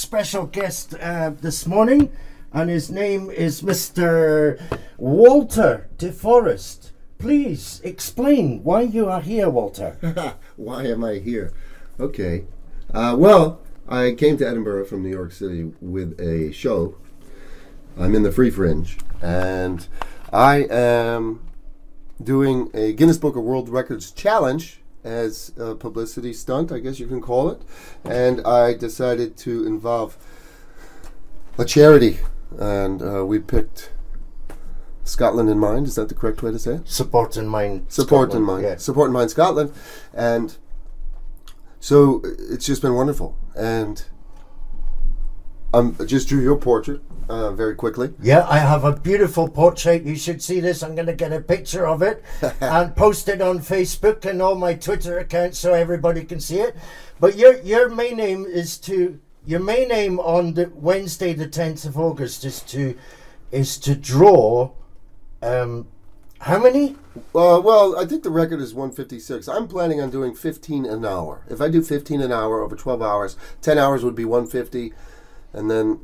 special guest this morning, and his name is Mr. Walter DeForest. Please explain why you are here, Walter. Why am I here? Okay. Well, I came to Edinburgh from New York City with a show. I'm in the Free Fringe, and I am doing a Guinness Book of World Records challenge as a publicity stunt, I guess you can call it. And I decided to involve a charity, and we picked Scotland in mind. Is that the correct way to say it? Support in Mind. Support in Mind. Yeah. Support in Mind Scotland. And so it's just been wonderful. And I just drew your portrait very quickly. Yeah, I have a beautiful portrait. You should see this. I'm going to get a picture of it and post it on Facebook and all my Twitter accounts so everybody can see it. But your main aim on the Wednesday, the 10th of August, is to draw. How many? Well, I think the record is 156. I'm planning on doing 15 an hour. If I do 15 an hour over 12 hours, 10 hours would be 150, and then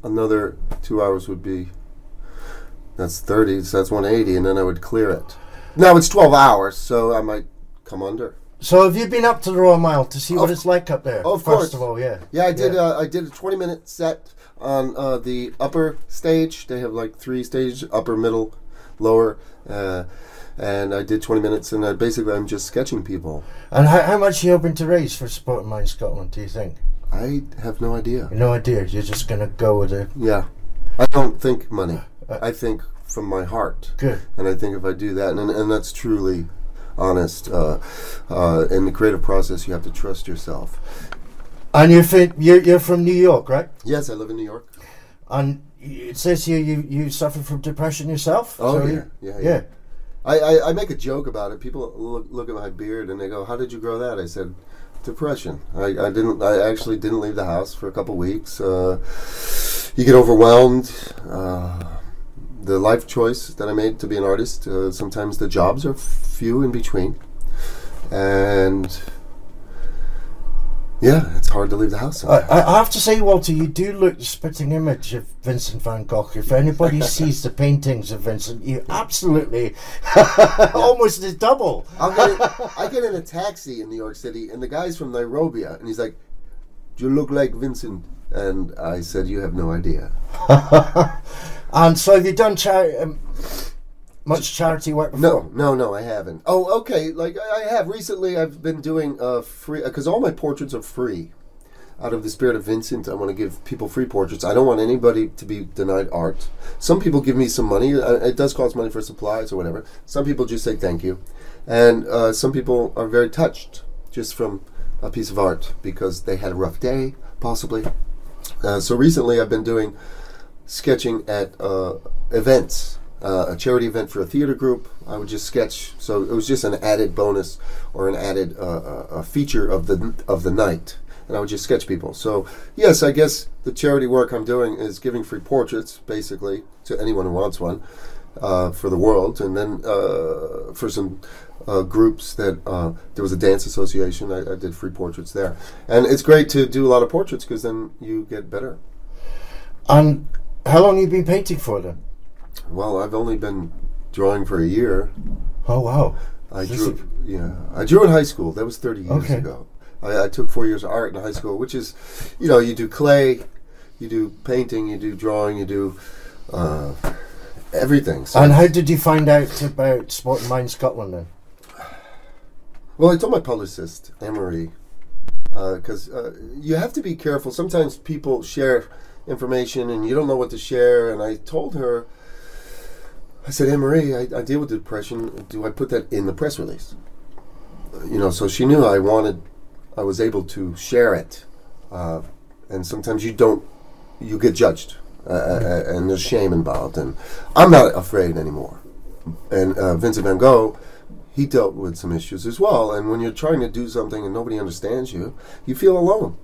another 2 hours would be, that's 30, so that's 180, and then I would clear it. Now it's 12 hours, so I might come under. So have you been up to the Royal Mile to see what it's like up there? Of course. First of all, yeah. Yeah, I did. I did a 20-minute set on the upper stage. They have like 3 stages: upper, middle, lower. And I did 20 minutes, and basically I'm just sketching people. And how much are you hoping to raise for Support in Mind Scotland, do you think? I have no idea. No idea. You're just going to go with it. Yeah. I don't think money. I think from my heart. Good. And I think if I do that, and that's truly honest, in the creative process, you have to trust yourself. And you're from New York, right? Yes, I live in New York. And it says here you suffer from depression yourself? Oh, so yeah. I make a joke about it. People look at my beard and they go, "How did you grow that?" I said, "Depression. I actually didn't leave the house for a couple weeks. You get overwhelmed. The life choice that I made to be an artist, sometimes the jobs are few in between. And yeah, it's hard to leave the house. I have to say, Walter, you do look the spitting image of Vincent van Gogh. If anybody sees the paintings of Vincent, you absolutely almost is double. I get in a taxi in New York City, and the guy's from Nairobi, and he's like, "Do you look like Vincent?" And I said, "You have no idea." And so have you done much charity work before? No, I haven't. Oh, okay. Like I have recently. I've been doing free, because all my portraits are free. Out of the spirit of Vincent, I want to give people free portraits. I don't want anybody to be denied art. Some people give me some money. It does cost money for supplies or whatever. Some people just say thank you, and some people are very touched just from a piece of art because they had a rough day, possibly. So recently, I've been doing sketching at events. A charity event for a theater group. I would just sketch, so it was just an added bonus or an added a feature of the night, and I would just sketch people. So yes, I guess the charity work I'm doing is giving free portraits, basically, to anyone who wants one, for the world, and then for some groups that there was a dance association. I did free portraits there, and it's great to do a lot of portraits because then you get better. And how long have you been painting for then? Well, I've only been drawing for a year. Oh wow! I drew in high school. That was 30 years ago. I took 4 years of art in high school, which is, you do clay, you do painting, you do drawing, you do everything. So and how did you find out about Support in Mind Scotland then? Well, I told my publicist, Anne-Marie, because you have to be careful. Sometimes people share information and you don't know what to share, and I told her, I said, "Anne-Marie, I deal with depression. Do I put that in the press release?" So she knew I was able to share it. And sometimes you get judged, and there's shame involved. And I'm not afraid anymore. And Vincent van Gogh, he dealt with some issues as well. And when you're trying to do something and nobody understands you, you feel alone.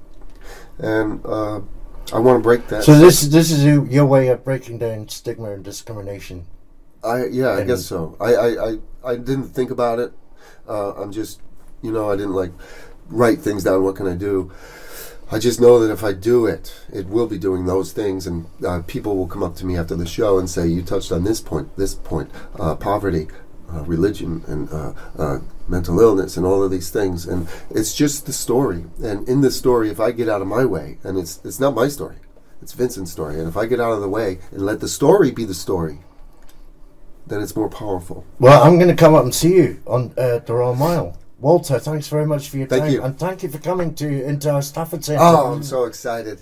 And I want to break that. So this is your way of breaking down stigma and discrimination. I guess so. I didn't think about it. I'm just, I didn't write things down. What can I do? I just know that if I do it, it will be doing those things, and people will come up to me after the show and say, "You touched on this point, poverty, religion, and mental illness, and all of these things." And it's just the story. And in the story, if I get out of my way, and it's not my story, it's Vincent's story, and if I get out of the way and let the story be the story, then it's more powerful. Well, I'm going to come up and see you on the Royal Mile. Walter, thanks very much for your time. Thank you. And thank you for coming into our Stafford Centre. Oh, I'm so excited.